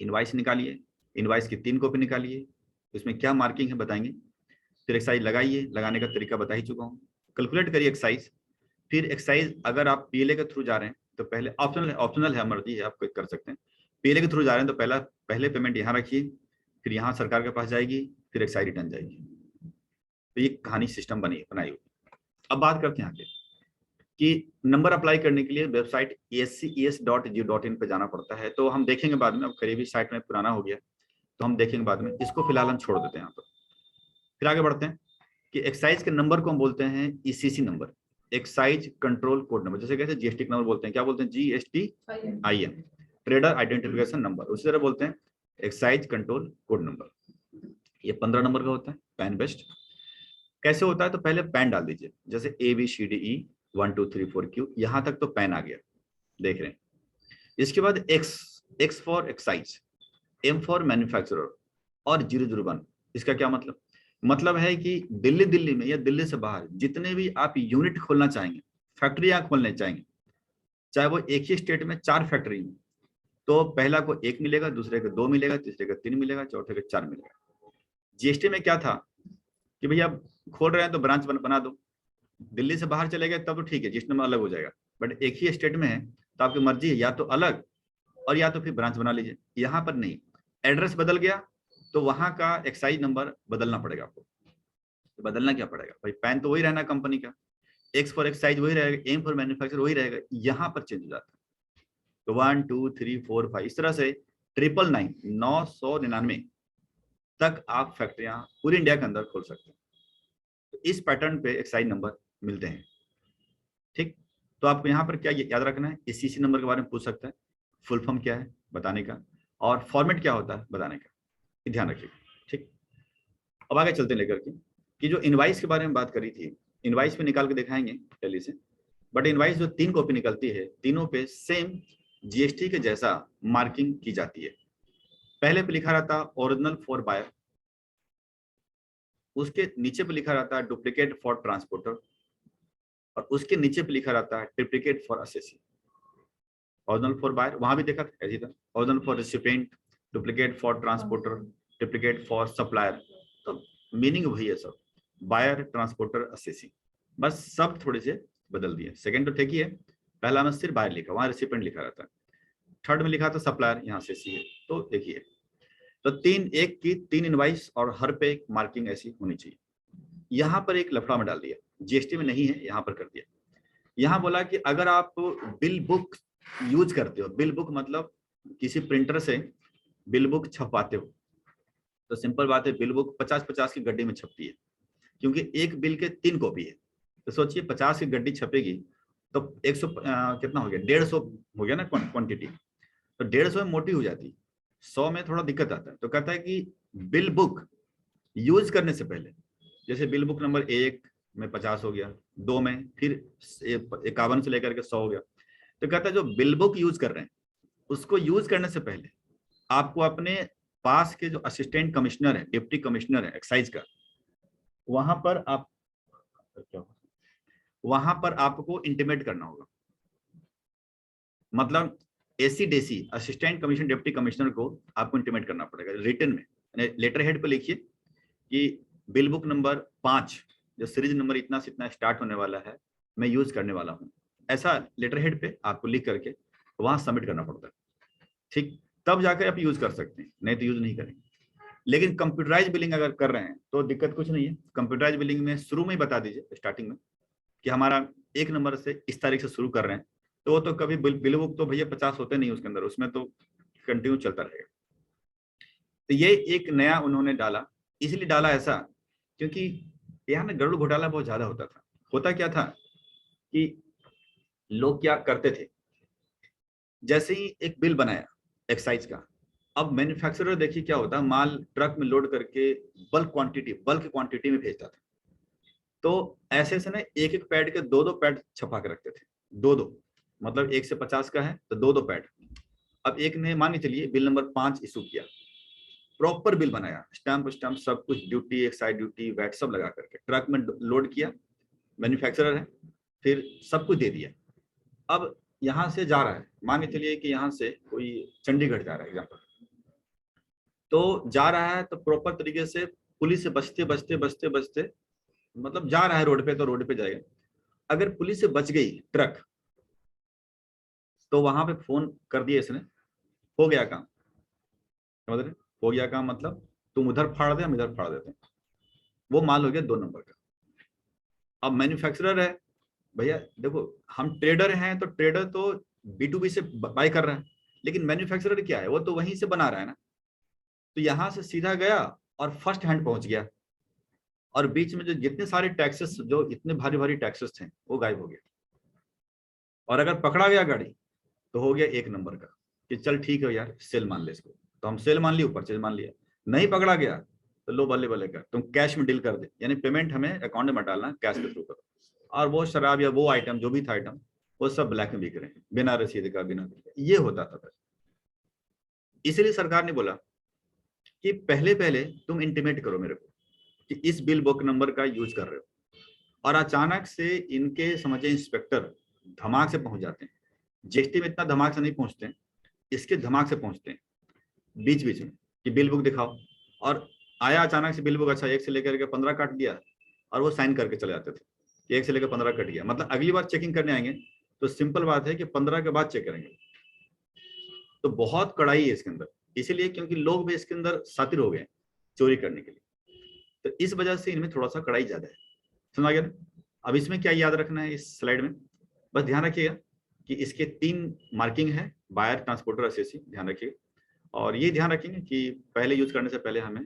इनवाइस निकालिए, इनवाइस की 3 कॉपी निकालिए, इसमें क्या मार्किंग है बताएंगे, फिर एक्साइज लगाइए, लगाने का तरीका बता ही चुका हूँ, कैलकुलेट करिए एक्साइज। फिर एक्साइज अगर आप PLA के थ्रू जा रहे हैं तो पहले ऑप्शनल है, मर्जी है, आप कर सकते हैं। PLA के थ्रू जा रहे हैं तो पहले पेमेंट यहाँ रखिए, फिर यहाँ सरकार के पास जाएगी, फिर एक्साइज रिटर्न जाएगी। तो ये कहानी सिस्टम बनाई हुई। अब बात करते हैं आगे कि नंबर अप्लाई करने के लिए वेबसाइट ASCES.gov.in पे जाना पड़ता है। तो हम देखेंगे बाद में, अब करीबी साइट में पुराना हो गया तो हम देखेंगे बाद में, इसको फिलहाल हम छोड़ देते हैं यहाँ पर। फिर आगे बढ़ते हैं कि एक्साइज के नंबर को हम बोलते हैं ECC number, excise control code number. जैसे कैसे GST नंबर बोलते हैं, क्या बोलते हैं, GSTIN, ट्रेडर आइडेंटिफिकेशन नंबर, उसी तरह बोलते हैं एक्साइज कंट्रोल कोड नंबर। ये 15 नंबर का होता है, पैन बेस्ड। कैसे होता है, तो पहले पैन डाल दीजिए, जैसे ABCDE 1 2 3 4 Q, यहां तक तो पैन आ गया, देख रहे हैं। इसके बाद X for excise, M for manufacturer, और 001। इसका क्या मतलब है कि दिल्ली में या दिल्ली से बाहर जितने भी आप यूनिट खोलना चाहेंगे, फैक्ट्रियां खोलने चाहेंगे, चाहे वो एक ही स्टेट में 4 फैक्ट्री में, तो पहला को 1 मिलेगा, दूसरे को 2 मिलेगा, तीसरे को 3 मिलेगा, चौथे को 4 मिलेगा। GST में क्या था कि भैया खोल रहे हैं तो ब्रांच बना दो, दिल्ली से बाहर चले गए तब तो ठीक है, GST नंबर अलग हो जाएगा, बट एक ही स्टेट में है तो आपकी मर्जी है, या तो अलग और या तो फिर ब्रांच बना लीजिए। यहाँ पर नहीं, एड्रेस बदल गया तो वहां का एक्साइज नंबर बदलना पड़ेगा आपको। तो बदलना क्या पड़ेगा भाई, पैन तो वही रहना कंपनी का, X फॉर एक्साइज वही रहेगा, M फॉर मैन्युफैक्चर वही रहेगा, यहाँ पर चेंज हो जाता है। तो 1 2 3 4 5 इस तरह से 999 तक आप फैक्ट्रियां पूरी इंडिया के अंदर खोल सकते हैं। तो इस पैटर्न पे एक्साइज नंबर मिलते हैं, ठीक। तो आपको यहाँ पर क्या याद रखना है, ECC नंबर के बारे में पूछ सकता है, फुल फॉर्म क्या है बताने का, और फॉर्मेट क्या होता है बताने का, ये ध्यान रखिएगा। ठीक, अब आगे चलते हैं लेकर के कि जो इनवाइस के बारे में बात करी थी, इनवाइस पे निकाल के दिखाएंगे जल्दी से। बट इनवाइस जो 3 कॉपी निकलती है, तीनों पे सेम जीएसटी के जैसा मार्किंग की जाती है। पहले पे लिखा रहता ओरिजिनल फॉर बायर, उसके नीचे पे लिखा रहता है डुप्लीकेट फॉर ट्रांसपोर्टर, और उसके नीचे पे लिखा रहता है triplicate for assessee. Original for buyer वहां भी देखा था ऐसी था, original for recipient, duplicate for transporter, triplicate for supplier. तो मीनिंग वही है सब, बायर, ट्रांसपोर्टर, असेसी, बस सब थोड़े से बदल दिए। सेकंड तो ठीक ही है, पहला में सिर्फ बायर लिखा, वहां रिसिपिएंट लिखा रहता है। थर्ड में लिखा था सप्लायर, यहाँ असेसी है। तो देखिए, तो एक की 3 इनवाइस और हर पे एक मार्किंग ऐसी होनी चाहिए। यहाँ पर एक लफड़ा में डाल दिया, जीएसटी में नहीं है, यहाँ पर कर दिया। यहाँ बोला कि अगर आप बिल बुक यूज करते हो, बिल बुक मतलब किसी प्रिंटर से बिल बुक छपवाते हो, तो सिंपल बात है बिल बुक 50-50 की गड्डी में छपती है, क्योंकि एक बिल के 3 कॉपी है। तो सोचिए 50 की गड्डी छपेगी तो 100 कितना हो गया, 150 हो गया ना क्वांटिटी, तो 150 में मोटी हो जाती, 100 में थोड़ा दिक्कत आता है। तो कहता है कि बिल बुक यूज करने से पहले, जैसे बिल बुक नंबर 1 में 50 हो गया, 2 में फिर 51 से लेकर के 100 हो गया, तो कहता है जो बिल बुक यूज कर रहे हैं उसको यूज करने से पहले आपको अपने पास के जो असिस्टेंट कमिश्नर है, डिप्टी कमिश्नर है एक्साइज का, वहां पर आप वहां पर आपको इंटीमेट करना होगा। मतलब AC DC assistant commissioner deputy commissioner को आपको इंटीमेट करना पड़ेगा रिटन में, लेटर हेड पे लिखिए कि बिल बुक नंबर 5 जो सीरीज नंबर इतना से इतना स्टार्ट होने वाला है मैं यूज करने वाला हूँ, ऐसा लेटर हेड पे आपको लिख करके वहां सबमिट करना पड़ता है। ठीक, तब जाकर आप यूज कर सकते हैं, नहीं तो यूज नहीं करेंगे। लेकिन कंप्यूटराइज बिलिंग अगर कर रहे हैं तो दिक्कत कुछ नहीं है। कंप्यूटराइज बिलिंग में शुरू में ही बता दीजिए स्टार्टिंग में कि हमारा 1 नंबर से इस तारीख से शुरू कर रहे हैं, तो वो तो कभी बिल बुक तो भैया 50 होते नहीं उसके अंदर, उसमें तो कंटिन्यू चलता रहेगा। तो ये एक नया उन्होंने डाला, इसलिए डाला ऐसा क्योंकि यहाँ ना गरुड़ घोटाला बहुत ज्यादा होता था। होता क्या था कि लोग क्या करते थे, जैसे ही एक बिल बनाया एक्साइज का, अब मैन्युफैक्चरर देखिए क्या होता है, माल ट्रक में लोड करके बल्क क्वांटिटी में भेजता था। तो ऐसे से ना एक एक पैड के 2-2 पैड छपा के रखते थे, 2-2, मतलब 1 से 50 का है तो 2-2 पैड। अब एक ने मान के चलिए बिल नंबर 5 इशू किया, प्रॉपर बिल बनाया, स्टैम्प स्टैम्प सब कुछ, ड्यूटी एक्साइड ड्यूटी वैट सब लगा करके ट्रक में लोड किया, मैन्युफैक्चरर है, फिर सब कुछ दे दिया। अब यहाँ से जा रहा है, मान के चलिए कि यहाँ से कोई चंडीगढ़ जा रहा है एग्जाम्पल, तो जा रहा है तो प्रॉपर तरीके से पुलिस से बचते बचते बचते बचते, मतलब जा रहा है रोड पे तो रोड पे जाएगा। अगर पुलिस से बच गई ट्रक तो वहां पे फोन कर दिया इसने, हो गया काम, समझ रहे, हो गया काम मतलब तुम उधर फाड़ दे हम इधर फाड़ देते हैं, वो माल हो गया 2 नंबर का। अब मैन्युफैक्चरर है, भैया देखो हम ट्रेडर हैं तो ट्रेडर तो B2B से बाय कर रहा है, लेकिन मैन्युफैक्चरर क्या है, वो तो वहीं से बना रहा है ना, तो यहां से सीधा गया और फर्स्ट हैंड पहुंच गया, और बीच में जो जितने सारे टैक्सेस, जो इतने भारी भारी टैक्सेस थे वो गायब हो गया। और अगर पकड़ा गया गाड़ी तो हो गया 1 नंबर का कि चल ठीक है यार सेल मान ले इसको, तो हम सेल मान लिया, परचेज मान लिया। नहीं पकड़ा गया तो लो बल्ले बल्ले कर, तुम कैश में डील कर दे, यानी पेमेंट हमें अकाउंट में डालना, कैश के थ्रू करो। और वो शराब या वो आइटम जो भी था आइटम, वो सब ब्लैक में बिक रहे हैं बिना रसीद का, बिना, ये होता था। इसलिए सरकार ने बोला कि पहले पहले तुम इंटीमेट करो मेरे को कि इस बिल बुक नंबर का यूज कर रहे हो। और अचानक से इनके समझे इंस्पेक्टर धमाक से पहुंच जाते हैं, जीएसटी में इतना धमाक से नहीं पहुंचते हैं, इसके धमाक से पहुंचते हैं बीच बीच में कि बिल बुक दिखाओ। और आया अचानक से बिल बुक, अच्छा 1 से लेकर के 15 काट दिया, और वो साइन करके चले जाते थे कि 1 से लेकर 15 कट गया, मतलब अगली बार चेकिंग करने आएंगे तो सिंपल बात है कि 15 के बाद चेक करेंगे। तो बहुत कड़ाई है इसके अंदर, इसीलिए क्योंकि लोग भी इसके अंदर शातिर हो गए चोरी करने के लिए, तो इस वजह से इनमें थोड़ा सा कड़ाई ज्यादा है। समझ गया ना? अब इसमें क्या याद रखना है इस स्लाइड में, बस ध्यान रखिएगा कि इसके 3 मार्किंग है, बायर, ट्रांसपोर्टर, असेसी, ध्यान रखिएगा। और ये ध्यान रखेंगे कि पहले यूज करने से पहले हमें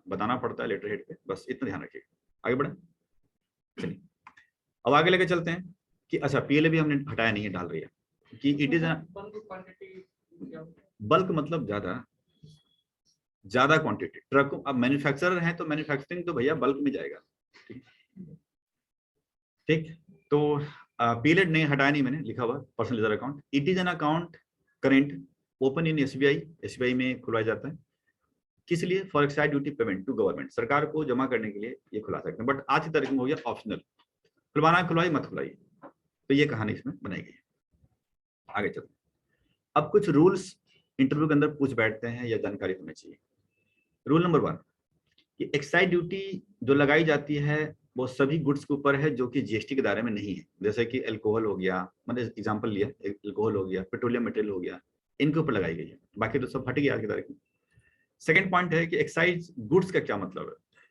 बताना पड़ता है लेटर हेड पे, बस इतना ध्यान रखिएगा। आगे बढ़े, चलिए अब आगे लेके चलते हैं कि अच्छा पीएलए भी हमने हटाया नहीं है, डाल रही है कि इट इज बल्क मतलब ज्यादा ज्यादा क्वांटिटी। ट्रक, अब मैन्युफैक्चरर हैं तो मैन्युफैक्चरिंग तो भैया बल्क में जाएगा। ठीक, तो पीरियड नहीं हटाया, नहीं मैंने लिखा हुआ personal ledger account. It is an account current open in SBI, SBI में खुलवाया जाता है। किस लिए? For excise duty payment to government, सरकार को जमा करने के लिए ये खुला सकते हैं, बट आज की तारीख में हो गया ऑप्शनल। खुलवाना है खुलवाइए, मत खुलवाइए। तो ये कहानी इसमें बनाई गई है। आगे चलते हैं। अब कुछ रूल्स इंटरव्यू के अंदर पूछ बैठते हैं या जानकारी होनी चाहिए। रूल नंबर 1 कि एक्साइज ड्यूटी जो लगाई जाती है वो सभी गुड्स के ऊपर है जो कि जीएसटी के दायरे में नहीं है। जैसे कि अल्कोहल हो गया, मैंने एग्जांपल लिया, अल्कोहल हो गया, पेट्रोलियम मटेरियल हो गया, इनके ऊपर लगाई गई है, बाकी तो सब हट गया आज की तारीख में। सेकेंड पॉइंट है कि एक्साइज गुड्स का क्या मतलब है।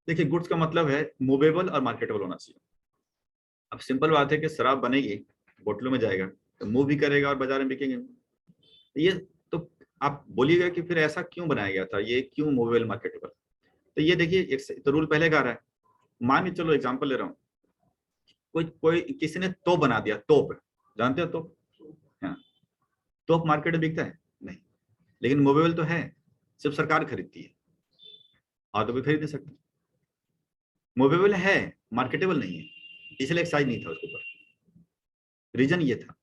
देखिए, गुड्स का मतलब है मूवेबल और मार्केटेबल होना चाहिए। अब सिंपल बात है कि शराब बनेगी, बोतलों में जाएगा तो मूव भी करेगा और बाजार में बिकेंगे। ये तो आप बोलिएगा कि फिर ऐसा क्यों बनाया गया था, ये क्यों मूवेबल मार्केटेबल। तो ये देखिए, एक तो रूल पहले का रहा है। मान के चलो, एग्जांपल ले रहा हूँ, कोई कोई किसी ने तोप बना दिया। तोप जानते हो? तोप, हाँ, तोप मार्केट में बिकता है नहीं, लेकिन मूवेबल तो है, सिर्फ सरकार खरीदती है और तो कोई खरीद नहीं सकता। मूवेबल है, मार्केटेबल नहीं है, इसलिए एक्साइज नहीं था उसके ऊपर। रीजन ये था।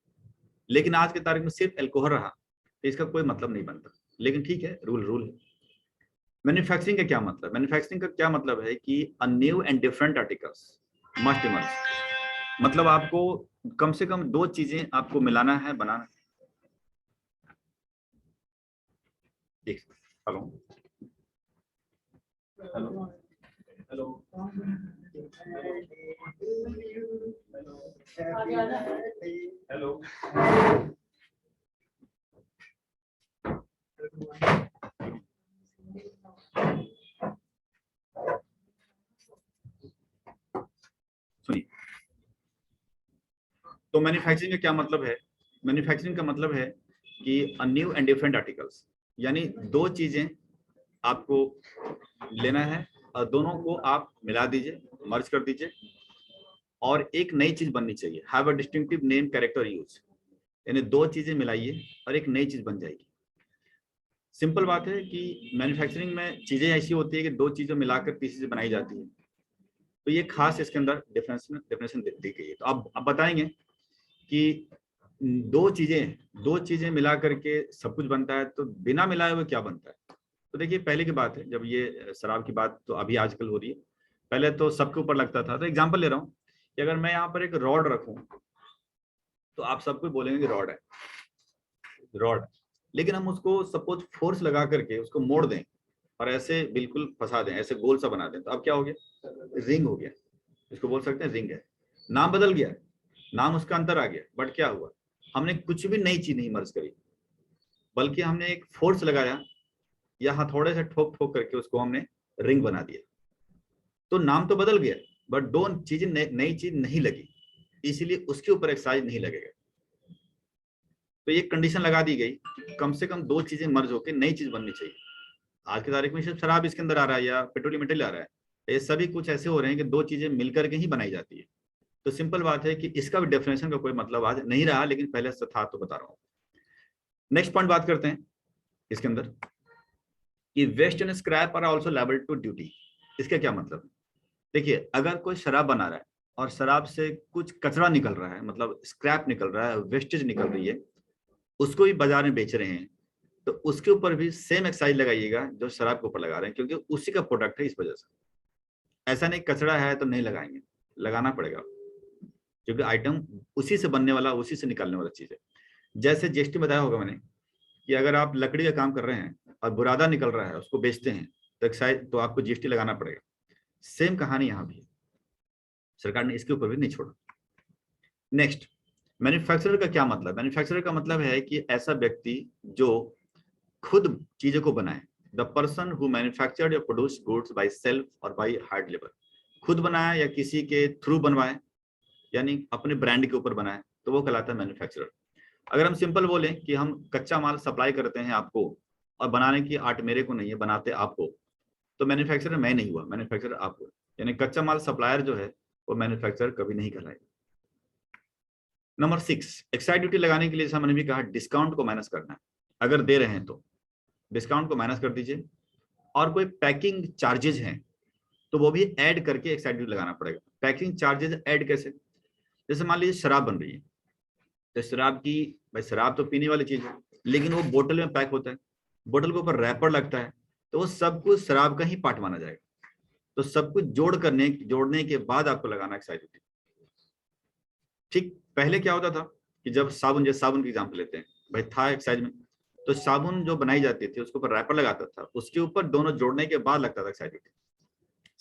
लेकिन आज के तारीख में सिर्फ अल्कोहल रहा तो इसका कोई मतलब नहीं बनता, लेकिन ठीक है, रूल रूल है। मैन्युफैक्चरिंग का क्या मतलब? मैन्युफैक्चरिंग का क्या मतलब है कि a new and different articles must emerge. मतलब आपको कम से कम 2 चीजें आपको मिलाना है, बनाना है। Hello hello hello hello. सुनिए, तो मैन्युफैक्चरिंग का क्या मतलब है? मैन्युफैक्चरिंग का मतलब है कि a new and different articles, यानी 2 चीजें आपको लेना है और दोनों को आप मिला दीजिए, मर्ज कर दीजिए, और एक नई चीज बननी चाहिए। Have a distinctive name, character, use. यानी 2 चीजें मिलाइए और एक नई चीज बन जाएगी। सिंपल बात है कि मैन्युफैक्चरिंग में चीजें ऐसी होती है कि 2 चीजें मिलाकर तीसरी चीज बनाई जाती है। तो ये खास इसके अंदर डेफिनेशन दी गई है। तो अब बताएंगे कि 2 चीजें मिला करके सब कुछ बनता है, तो बिना मिलाए हुए क्या बनता है। तो देखिए, पहले की बात है, जब ये शराब की बात तो अभी आजकल हो रही है, पहले तो सबके ऊपर लगता था। तो एग्जांपल ले रहा हूँ कि अगर मैं यहाँ पर एक रॉड रखूं तो आप सबको बोलेंगे कि रॉड है, रॉड। लेकिन हम उसको सपोज फोर्स लगा करके उसको मोड़ दें और ऐसे बिल्कुल फंसा दें, ऐसे गोल सा बना दें, तो अब क्या हो गया? रिंग हो गया। इसको बोल सकते हैं रिंग है। नाम बदल गया, नाम उसका अंतर आ गया, बट क्या हुआ? हमने कुछ भी नई चीज नहीं मर्ज करी, बल्कि हमने एक फोर्स लगाया या हथौड़े से ठोक ठोक करके उसको हमने रिंग बना दिया। तो नाम तो बदल गया, बट 2 चीजें नई चीज नहीं लगी, इसीलिए उसके ऊपर एक्साइज नहीं लगेगा। तो ये कंडीशन लगा दी गई कि कम से कम 2 चीजें मर्ज होकर नई चीज बननी चाहिए। आज की तारीख में सिर्फ शराब इसके अंदर आ रहा है या पेट्रोलियम मटेरियल आ रहा है, ये सभी कुछ ऐसे हो रहे हैं कि 2 चीजें मिलकर के ही बनाई जाती है। तो सिंपल बात है कि इसका भी डेफिनेशन का कोई मतलब आज नहीं रहा, लेकिन पहले से था, तो बता रहा हूँ। नेक्स्ट पॉइंट बात करते हैं इसके अंदर कि waste and scrap are also liable to duty. इसका क्या मतलब है? देखिए, अगर कोई शराब बना रहा है और शराब से कुछ कचरा निकल रहा है, मतलब स्क्रैप निकल रहा है, वेस्टेज निकल रही है, उसको भी बाजार में बेच रहे हैं, तो उसके ऊपर भी सेम एक्साइज लगाइएगा जो शराब के ऊपर लगा रहे हैं, क्योंकि उसी का प्रोडक्ट है, इस वजह से। ऐसा नहीं कचरा है तो नहीं लगाएंगे, लगाना पड़ेगा, क्योंकि आइटम उसी से बनने वाला, उसी से निकलने वाला चीज है। जैसे जीएसटी बताया होगा मैंने कि अगर आप लकड़ी का काम कर रहे हैं और बुरादा निकल रहा है, उसको बेचते हैं, तो एक्साइज, तो आपको जीएसटी लगाना पड़ेगा। सेम कहानी यहाँ भी है, सरकार ने इसके ऊपर भी नहीं छोड़ा। नेक्स्ट, मैन्युफैक्चरर का क्या मतलब? मैन्युफैक्चरर का मतलब है कि ऐसा व्यक्ति जो खुद चीजों को बनाए। द पर्सन हु मैन्युफैक्चर्ड या प्रोड्यूस गुड्स बाय सेल्फ और बाय हार्ड लेबर। खुद बनाया या किसी के थ्रू बनवाए, यानी अपने ब्रांड के ऊपर बनाए, तो वो कहलाता है मैन्युफैक्चरर। अगर हम सिंपल बोलें कि हम कच्चा माल सप्लाई करते हैं आपको और बनाने की आर्ट मेरे को नहीं है, बनाते आपको, तो मैन्युफैक्चरर मैं नहीं हुआ, मैन्युफैक्चरर आप हुआ। यानी कच्चा माल सप्लायर जो है वो मैन्युफैक्चरर कभी नहीं कहलाएगा। नंबर 6, एक्साइज ड्यूटी लगाने के लिए, जैसा मैंने भी कहा, डिस्काउंट को माइनस करना है। अगर दे रहे हैं तो डिस्काउंट को माइनस कर दीजिए, और कोई पैकिंग चार्जेज हैं तो वो भी ऐड करके एक्साइज ड्यूटी लगाना पड़ेगा। पैकिंग चार्जेज ऐड कैसे? जैसे मान लीजिए शराब बन रही है, तो शराब की, भाई शराब तो पीने वाली चीज है, लेकिन वो बोतल में पैक होता है, बोतल के ऊपर रैपर लगता है, तो वो सब कुछ शराब का ही पार्ट माना जाएगा। तो सब कुछ जोड़ने के बाद आपको लगाना एक्साइज ड्यूटी। ठीक पहले क्या होता था कि जब साबुन, जैसे साबुन की एग्जाम्पल लेते हैं, भाई था एक्साइज में, तो साबुन जो बनाई जाती थी उसके ऊपर रैपर लगाता था, उसके ऊपर दोनों जोड़ने के बाद लगता था एक्साइज ड्यूटी।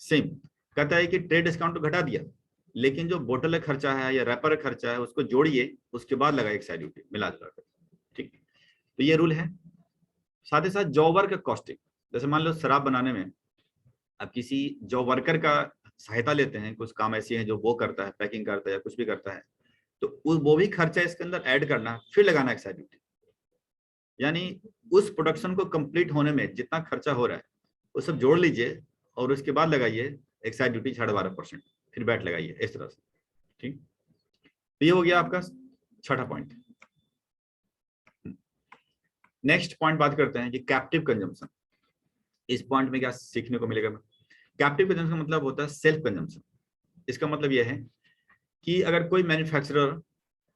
सेम कहता है कि ट्रेड डिस्काउंट तो घटा दिया, लेकिन जो बोतल का खर्चा है या रैपर का खर्चा है उसको जोड़िए, उसके बाद लगाए एक्साइज ड्यूटी मिला जुला कर। ठीक, तो ये रूल है। साथ ही साथ जॉब वर्क कॉस्टिंग, जैसे मान लो शराब बनाने में आप किसी जॉब वर्कर का सहायता लेते हैं, कुछ काम ऐसे हैं जो वो करता है, पैकिंग करता है या कुछ भी करता है, तो वो भी खर्चा इसके अंदर ऐड करना, फिर लगाना एक्साइज ड्यूटी। यानी उस प्रोडक्शन को कंप्लीट होने में जितना खर्चा हो रहा है वो सब जोड़ लीजिए और उसके बाद लगाइए एक्साइज ड्यूटी 12.5%, फिर बैट लगाइए इस तरह से। ठीक, तो ये हो गया आपका छठा पॉइंट। नेक्स्ट पॉइंट बात करते हैं कि कैप्टिव कंजम्पशन। इस पॉइंट में क्या सीखने को मिलेगा? कैप्टिव कंजम्पशन मतलब होता है सेल्फ कंजम्पशन। इसका मतलब यह है कि अगर कोई मैन्युफैक्चरर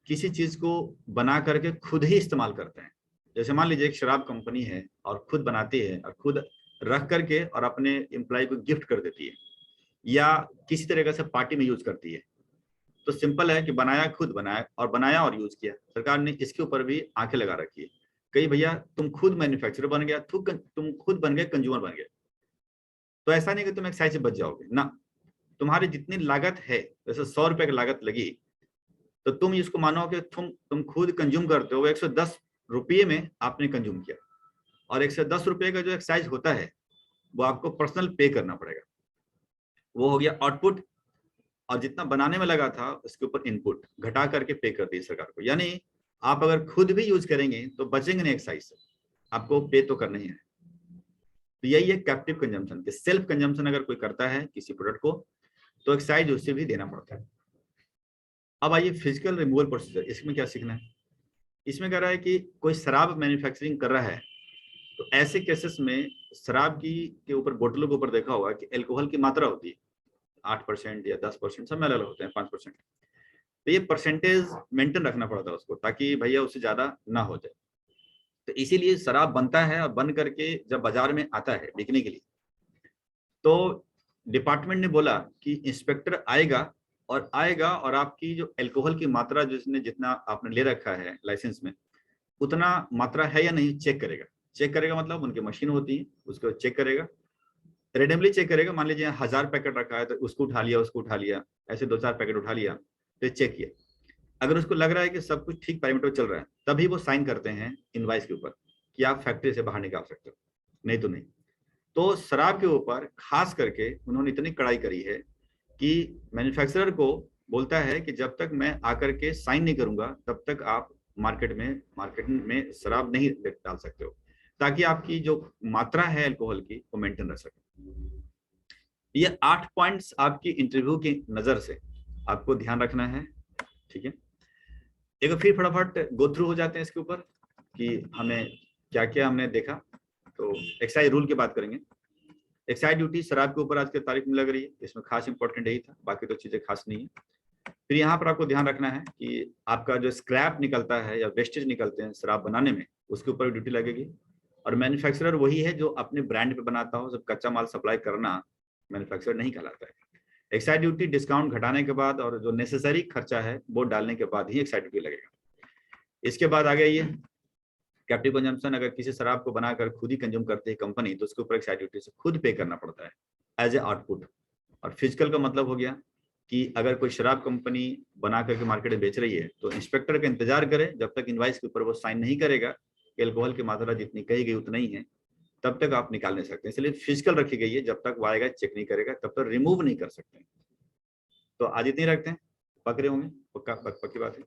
किसी चीज को बना करके खुद ही इस्तेमाल करते हैं, जैसे मान लीजिए एक शराब कंपनी है और खुद बनाती है और खुद रख करके और अपने एम्प्लॉय को गिफ्ट कर देती है, या किसी तरीके से पार्टी में यूज करती है, तो सिंपल है कि बनाया और यूज किया। सरकार ने इसके ऊपर भी आंखें लगा रखी है। कई भैया तुम खुद मैन्युफैक्चरर बन गया, तुम खुद बन गए कंज्यूमर बन गए, तो ऐसा नहीं कि तुम एक्साइज से बच जाओगे ना। तुम्हारी जितनी लागत है, जैसे 100 रुपए की लागत लगी, तो तुम इसको मानो कि तुम खुद कंज्यूम करते हो, 110 रुपये में आपने कंज्यूम किया, और 110 रुपये का जो एक्साइज होता है वो आपको पर्सनल पे करना पड़ेगा। वो हो गया आउटपुट, और जितना बनाने में लगा था उसके ऊपर इनपुट घटा करके पे कर दी सरकार को। यानी आप अगर खुद भी यूज करेंगे तो बचेंगे नहीं एक्साइज से, आपको पे तो करना ही है। तो यही है कैप्टिव कंजम्पशन के। सेल्फ कंजम्पशन अगर कोई करता है किसी प्रोडक्ट को तो एक्साइज उससे भी देना पड़ता है। अब आइए फिजिकल रिमूवल प्रोसीजर, इसमें क्या सीखना है? इसमें कह रहा है कि कोई शराब मैन्युफैक्चरिंग कर रहा है, तो ऐसे केसेस में शराब की के ऊपर, बोतलों के ऊपर देखा होगा कि अल्कोहल की मात्रा होती है 8% या 10%, सब में अलग होते हैं, 5%। तो ये परसेंटेज मेंटेन रखना पड़ता है उसको, ताकि भैया उससे ज्यादा ना हो जाए। तो इसीलिए शराब बनता है और बन करके जब बाजार में आता है बिकने के लिए, तो डिपार्टमेंट ने बोला कि इंस्पेक्टर आएगा और आपकी जो अल्कोहल की मात्रा जितना आपने ले रखा है लाइसेंस में, उतना मात्रा है या नहीं चेक करेगा। चेक करेगा मतलब उनकी मशीन होती है, उसको चेक करेगा, रेंडमली चेक करेगा। मान लीजिए 1000 पैकेट रखा है तो उसको उठा लिया, ऐसे 2-4 पैकेट उठा लिया, तो चेक किया। अगर उसको लग रहा है कि सब कुछ ठीक पैरामीटर चल रहा है, तभी वो साइन करते हैं इनवाइस के ऊपर कि आप फैक्ट्री से बाहर निकाल सकते हो, नहीं तो नहीं। तो शराब के ऊपर खास करके उन्होंने इतनी कड़ाई करी है कि मैन्युफैक्चरर को बोलता है कि जब तक मैं आकर के साइन नहीं करूंगा तब तक आप मार्केट में शराब नहीं डाल सकते हो, ताकि आपकी जो मात्रा है अल्कोहल की वो मेंटेन रह सके। ये 8 पॉइंट्स आपकी इंटरव्यू की नजर से आपको ध्यान रखना है। ठीक है, एक फिर फटाफट गो थ्रू हो जाते हैं इसके ऊपर कि हमें क्या क्या हमने देखा। तो एक्साइज रूल की बात करेंगे। एक्साइज ड्यूटी शराब के ऊपर आज की तारीख में लग रही है, इसमें खास इंपॉर्टेंट यही था, बाकी तो चीजें खास नहीं है। फिर यहाँ पर आपको ध्यान रखना है कि आपका जो स्क्रैप निकलता है या वेस्टेज निकलते हैं शराब बनाने में, उसके ऊपर ड्यूटी लगेगी। और मैन्युफैक्चरर वही है जो अपने ब्रांड पे बनाता हो, जब कच्चा माल सप्लाई करना मैन्युफैक्चरर नहीं कहलाता है। एक्साइज ड्यूटी डिस्काउंट घटाने के बाद और जो नेसेसरी खर्चा है वो डालने के बाद ही एक्साइज ड्यूटी लगेगा। इसके बाद आ गया ये कैप्टिव कंजम्पशन। अगर किसी शराब को बनाकर खुद ही कंज्यूम करती है कंपनी, तो उसके ऊपर एक्साइज ड्यूटी से खुद पे करना पड़ता है एज ए आउटपुट। और फिजिकल का मतलब हो गया कि अगर कोई शराब कंपनी बना करके मार्केट में बेच रही है तो इंस्पेक्टर का इंतजार करे जब तक इनवाइस के ऊपर वो साइन नहीं करेगा कि अल्कोहल की मात्रा जितनी कही गई उतना ही है, तब तक आप निकाल नहीं सकते। इसलिए फिजिकल रखी गई है, जब तक वो आएगा चेक नहीं करेगा तब तक रिमूव नहीं कर सकते। तो आज इतनी रखते हैं, पकड़े होंगे, पक्की बात है।